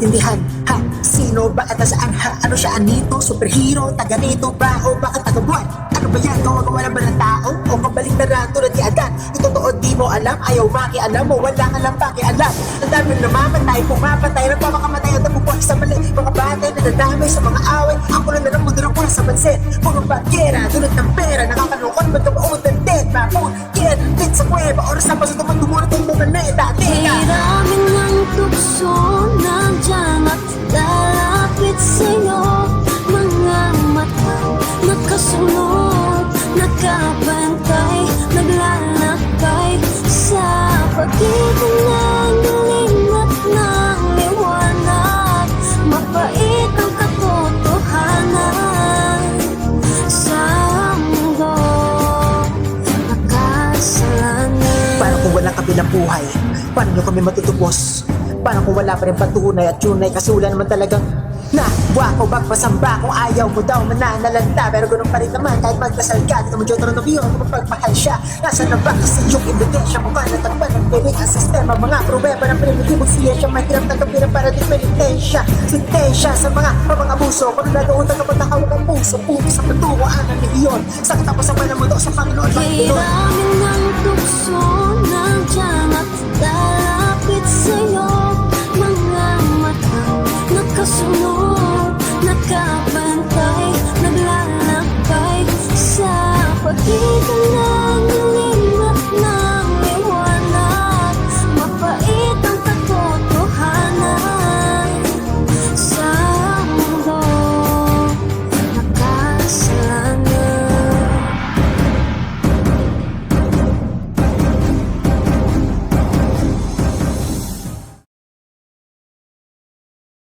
maintindihan. Ha? Sino ba at nasaan? Ha? Ano siya, anito? Superhero? Taga rito ba? O bakit taga-buwan? Ano ba yan? Gawa-gawa lang ba ng tao? O kabalik na rato na di agad? Ito totoo di mo alam? Ayaw makialam mo? Wala ka lang pakialam. Ang dami na namamatay, pumapatay, nagpapakamatay at nabubuhay sa mali. Mga batay na nadamay sa mga away. Ako lang na lang mundo ko na sa bansin. Mga bagyera, dulot ng pera. Nakakalungkot, magkabaon ng dead. Mapungkit, dit sa kuweba. Oras na pasok naman tumulat ang mga neta. Hiramin ng tukso, nandiyan at lalapit sa'yo. Mga mata, nakasunod, nakabantay, naglalakbay sa pagitan ng dilim at ng liwanag. Mapait ang katotohanan sa mundo makasalanan. Parang kung walang kabilang buhay, paano nyo kami matutubos? Parang kung wala pa rin patunay at tunay, kasi wala naman talagang nawa ko magpasamba. Kung ayaw mo daw mananalanta, pero ganun pa rin naman kahit magdasal ka. Di naman Diyos na nabiyo kung magpagmahal siya. Nasa na ba kasi yung ebidensya? Mukha na tagpan ng piling ang sistema. Mga pruweba ng primitibong siyensya, mahirap tanggapin ang parating penitensya. Sintensya sa mga abuso. Kung naladoon ang kapatakaw ng puso, puso sa patungo ang relihiyon. Sa katapos ang manamundo sa Panginoon. Hiramin ng tukso, nandiyan at lalapit sa'yo. Mga mata, nakasunod, nakabantay, naglalakbay sa pagitan